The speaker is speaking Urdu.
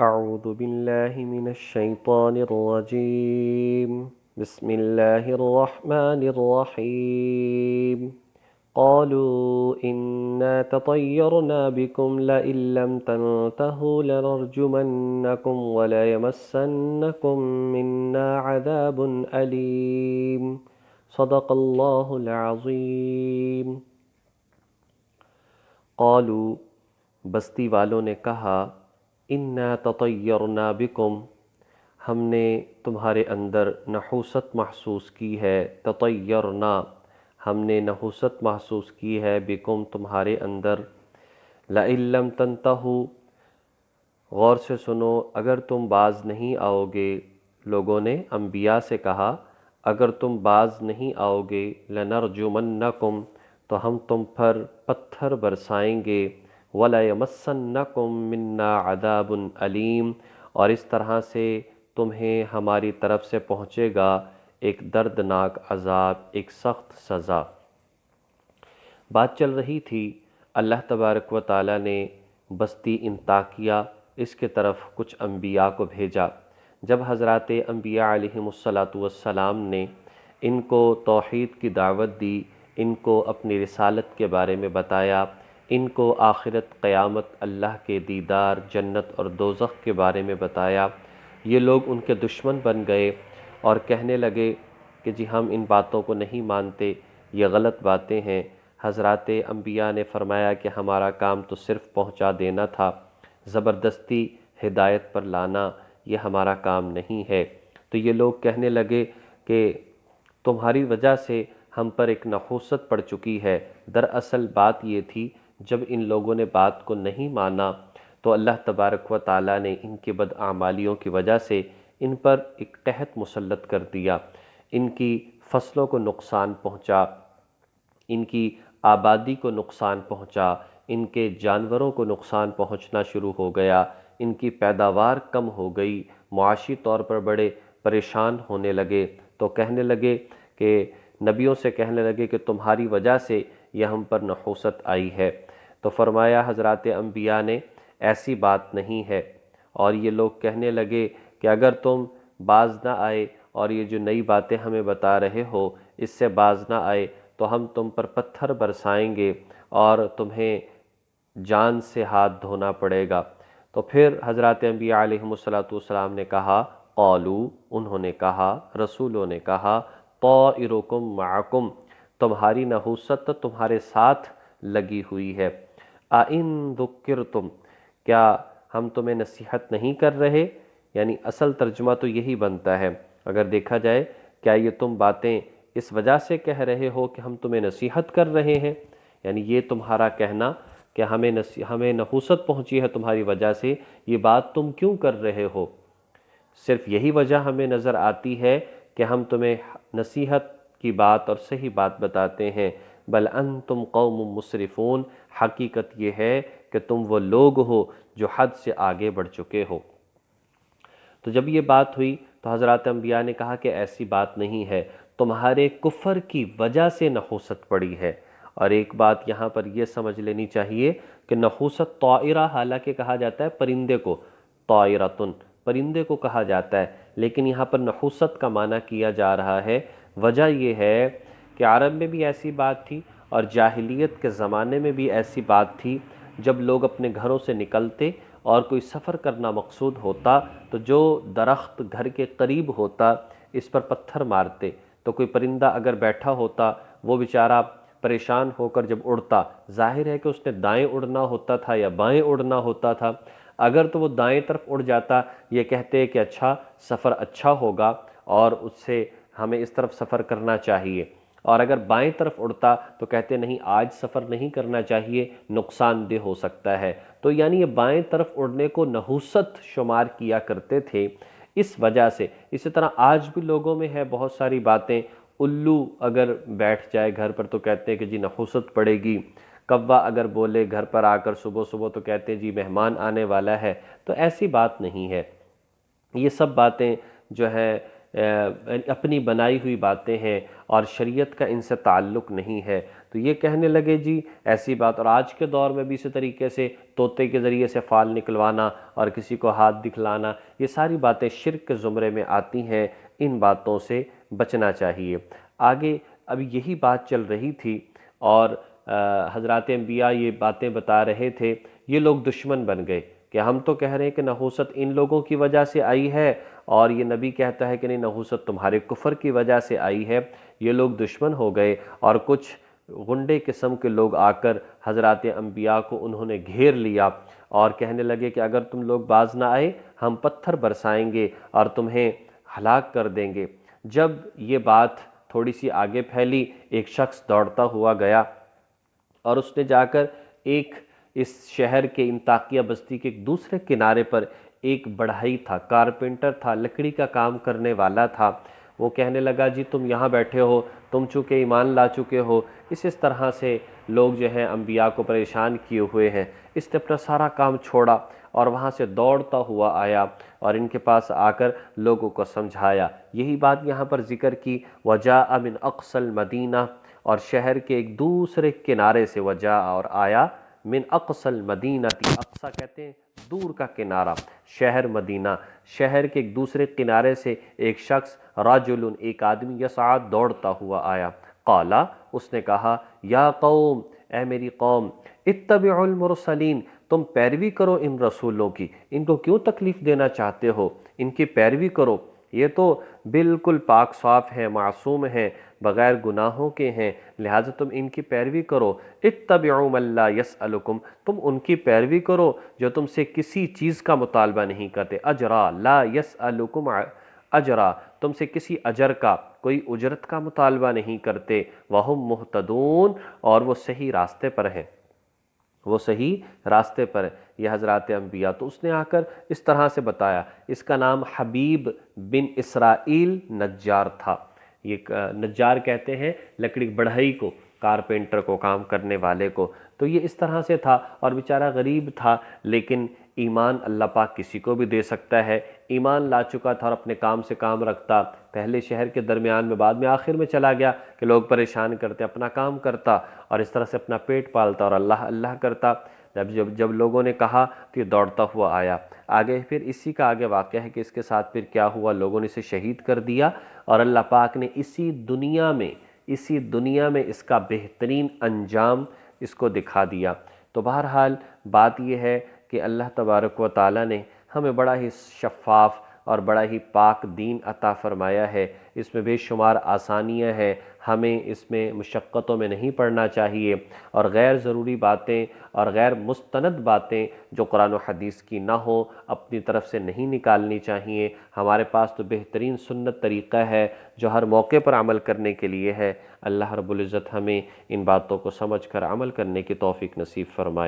أعوذ بالله من الشيطان الرجيم بسم الله الرحمن الرحيم قالوا إنا تطيرنا بكم لئن لم تنتهوا لنرجمنكم وليمسنكم منا عذاب أليم صدق الله العظيم۔ قالوا، بستی والوں نے کہا، انا تطیرنا بکم، ہم نے تمہارے اندر نحوست محسوس کی ہے۔ تطیرنا، ہم نے نحوست محسوس کی ہے، بکم تمہارے اندر۔ لئن لم تنتہوا، غور سے سنو، اگر تم باز نہیں آؤ گے۔ لوگوں نے انبیاء سے کہا اگر تم باز نہیں آؤ گے، لنرجمنکم، تو ہم تم پر پتھر برسائیں گے، وَلَيَمَسَّنَّكُم مِّنَّا عَذَابٌ أَلِيمٌ، اور اس طرح سے تمہیں ہماری طرف سے پہنچے گا ایک دردناک عذاب، ایک سخت سزا۔ بات چل رہی تھی، اللہ تبارک و تعالیٰ نے بستی انطاکیہ اس کے طرف کچھ انبیاء کو بھیجا۔ جب حضرات انبیاء علیہم السلام نے ان کو توحید کی دعوت دی، ان کو اپنی رسالت کے بارے میں بتایا، ان کو آخرت، قیامت، اللہ کے دیدار، جنت اور دوزخ کے بارے میں بتایا، یہ لوگ ان کے دشمن بن گئے اور کہنے لگے کہ جی ہم ان باتوں کو نہیں مانتے، یہ غلط باتیں ہیں۔ حضرات انبیاء نے فرمایا کہ ہمارا کام تو صرف پہنچا دینا تھا، زبردستی ہدایت پر لانا یہ ہمارا کام نہیں ہے۔ تو یہ لوگ کہنے لگے کہ تمہاری وجہ سے ہم پر ایک نحوست پڑ چکی ہے۔ دراصل بات یہ تھی، جب ان لوگوں نے بات کو نہیں مانا تو اللہ تبارک و تعالیٰ نے ان کی بداعمالیوں کی وجہ سے ان پر ایک قحط مسلط کر دیا، ان کی فصلوں کو نقصان پہنچا، ان کی آبادی کو نقصان پہنچا، ان کے جانوروں کو نقصان پہنچنا شروع ہو گیا، ان کی پیداوار کم ہو گئی، معاشی طور پر بڑے پریشان ہونے لگے۔ تو کہنے لگے کہ نبیوں سے کہنے لگے کہ تمہاری وجہ سے یہ ہم پر نحوست آئی ہے۔ تو فرمایا حضرات انبیاء نے ایسی بات نہیں ہے، اور یہ لوگ کہنے لگے کہ اگر تم باز نہ آئے اور یہ جو نئی باتیں ہمیں بتا رہے ہو اس سے باز نہ آئے تو ہم تم پر پتھر برسائیں گے اور تمہیں جان سے ہاتھ دھونا پڑے گا۔ تو پھر حضرات انبیاء علیہم السلام نے کہا، قالو، انہوں نے کہا، رسولوں نے کہا، طائرکم معکم، تمہاری نحوست تو تمہارے ساتھ لگی ہوئی ہے۔ اَإِن ذُكِّرْتُمْ، کیا ہم تمہیں نصیحت نہیں کر رہے؟ یعنی اصل ترجمہ تو یہی بنتا ہے، اگر دیکھا جائے کیا یہ تم باتیں اس وجہ سے کہہ رہے ہو کہ ہم تمہیں نصیحت کر رہے ہیں؟ یعنی یہ تمہارا کہنا کہ ہمیں نحوست پہنچی ہے تمہاری وجہ سے، یہ بات تم کیوں کر رہے ہو؟ صرف یہی وجہ ہمیں نظر آتی ہے کہ ہم تمہیں نصیحت کی بات اور صحیح بات بتاتے ہیں، بل انتم قوم مسرفون، حقیقت یہ ہے کہ تم وہ لوگ ہو جو حد سے آگے بڑھ چکے ہو۔ تو جب یہ بات ہوئی تو حضرات انبیاء نے کہا کہ ایسی بات نہیں ہے، تمہارے کفر کی وجہ سے نحوست پڑی ہے۔ اور ایک بات یہاں پر یہ سمجھ لینی چاہیے کہ نحوست طائرہ حالانکہ کہا جاتا ہے پرندے کو، طائرتن پرندے کو کہا جاتا ہے، لیکن یہاں پر نحوست کا معنی کیا جا رہا ہے۔ وجہ یہ ہے کہ عرب میں بھی ایسی بات تھی اور جاہلیت کے زمانے میں بھی ایسی بات تھی، جب لوگ اپنے گھروں سے نکلتے اور کوئی سفر کرنا مقصود ہوتا تو جو درخت گھر کے قریب ہوتا اس پر پتھر مارتے، تو کوئی پرندہ اگر بیٹھا ہوتا وہ بیچارہ پریشان ہو کر جب اڑتا، ظاہر ہے کہ اس نے دائیں اڑنا ہوتا تھا یا بائیں اڑنا ہوتا تھا، اگر تو وہ دائیں طرف اڑ جاتا یہ کہتے کہ اچھا سفر اچھا ہوگا اور اس سے ہمیں اس طرف سفر کرنا چاہیے، اور اگر بائیں طرف اڑتا تو کہتے نہیں آج سفر نہیں کرنا چاہیے، نقصان دہ ہو سکتا ہے۔ تو یعنی یہ بائیں طرف اڑنے کو نحوست شمار کیا کرتے تھے اس وجہ سے۔ اسی طرح آج بھی لوگوں میں ہے بہت ساری باتیں، الو اگر بیٹھ جائے گھر پر تو کہتے ہیں کہ جی نحوست پڑے گی، کوا اگر بولے گھر پر آ کر صبح صبح تو کہتے ہیں جی مہمان آنے والا ہے۔ تو ایسی بات نہیں ہے، یہ سب باتیں جو ہیں اپنی بنائی ہوئی باتیں ہیں اور شریعت کا ان سے تعلق نہیں ہے۔ تو یہ کہنے لگے جی ایسی بات، اور آج کے دور میں بھی اسی طریقے سے طوطے کے ذریعے سے فال نکلوانا اور کسی کو ہاتھ دکھلانا، یہ ساری باتیں شرک کے زمرے میں آتی ہیں، ان باتوں سے بچنا چاہیے۔ آگے اب یہی بات چل رہی تھی اور حضرات انبیاء یہ باتیں بتا رہے تھے، یہ لوگ دشمن بن گئے کہ ہم تو کہہ رہے ہیں کہ نحوست ان لوگوں کی وجہ سے آئی ہے، اور یہ نبی کہتا ہے کہ نہیں، نحوست تمہارے کفر کی وجہ سے آئی ہے۔ یہ لوگ دشمن ہو گئے اور کچھ غنڈے قسم کے لوگ آ کر حضرات انبیاء کو انہوں نے گھیر لیا اور کہنے لگے کہ اگر تم لوگ باز نہ آئے ہم پتھر برسائیں گے اور تمہیں ہلاک کر دیں گے۔ جب یہ بات تھوڑی سی آگے پھیلی، ایک شخص دوڑتا ہوا گیا اور اس نے جا کر ایک اس شہر کے انطاکیہ بستی کے ایک دوسرے کنارے پر ایک بڑھئی تھا، کارپینٹر تھا، لکڑی کا کام کرنے والا تھا۔ وہ کہنے لگا جی تم یہاں بیٹھے ہو، تم چونکہ ایمان لا چکے ہو، اس طرح سے لوگ جو ہیں انبیاء کو پریشان کیے ہوئے ہیں۔ اس نے اپنا سارا کام چھوڑا اور وہاں سے دوڑتا ہوا آیا اور ان کے پاس آ کر لوگوں کو سمجھایا۔ یہی بات یہاں پر ذکر کی، وَجَاءَ مِنْ أَقْصَى الْمَدِينَةِ، اور شہر کے ایک دوسرے کنارے سے، وجاء اور آیا، من اقصى المدینہ، اقصی کہتے ہیں دور کا کنارہ، شہر مدینہ، شہر کے ایک دوسرے کنارے سے ایک شخص، رجل ایک آدمی، یسعی دوڑتا ہوا آیا، قال اس نے کہا، یا قوم اے میری قوم، اتبعوا المرسلین، تم پیروی کرو ان رسولوں کی، ان کو کیوں تکلیف دینا چاہتے ہو، ان کی پیروی کرو، یہ تو بالکل پاک صاف ہیں، معصوم ہیں، بغیر گناہوں کے ہیں، لہٰذا تم ان کی پیروی کرو۔ اتبعوا من لا یسألکم، تم ان کی پیروی کرو جو تم سے کسی چیز کا مطالبہ نہیں کرتے، اجرا، لا یسألکم اجرا، تم سے کسی اجر کا، کوئی اجرت کا مطالبہ نہیں کرتے، وہم مہتدون، اور وہ صحیح راستے پر ہیں، وہ صحیح راستے پر ہے۔ یہ حضرات انبیاء، تو اس نے آ کر اس طرح سے بتایا۔ اس کا نام حبیب بن اسرائیل نجار تھا۔ یہ نجار کہتے ہیں لکڑی بڑھئی کو، کارپینٹر کو، کام کرنے والے کو۔ تو یہ اس طرح سے تھا اور بیچارہ غریب تھا، لیکن ایمان اللہ پاک کسی کو بھی دے سکتا ہے۔ ایمان لا چکا تھا اور اپنے کام سے کام رکھتا، پہلے شہر کے درمیان میں، بعد میں آخر میں چلا گیا کہ لوگ پریشان کرتے، اپنا کام کرتا اور اس طرح سے اپنا پیٹ پالتا اور اللہ اللہ کرتا۔ جب لوگوں نے کہا تو یہ دوڑتا ہوا آیا۔ آگے پھر اسی کا آگے واقعہ ہے کہ اس کے ساتھ پھر کیا ہوا، لوگوں نے اسے شہید کر دیا اور اللہ پاک نے اسی دنیا میں اس کا بہترین انجام اس کو دکھا دیا۔ تو بہرحال بات یہ ہے کہ اللہ تبارک و تعالیٰ نے ہمیں بڑا ہی شفاف اور بڑا ہی پاک دین عطا فرمایا ہے، اس میں بے شمار آسانیاں ہیں، ہمیں اس میں مشقتوں میں نہیں پڑنا چاہیے، اور غیر ضروری باتیں اور غیر مستند باتیں جو قرآن و حدیث کی نہ ہوں اپنی طرف سے نہیں نکالنی چاہیے۔ ہمارے پاس تو بہترین سنت طریقہ ہے جو ہر موقع پر عمل کرنے کے لیے ہے۔ اللہ رب العزت ہمیں ان باتوں کو سمجھ کر عمل کرنے کی توفیق نصیب فرمائے۔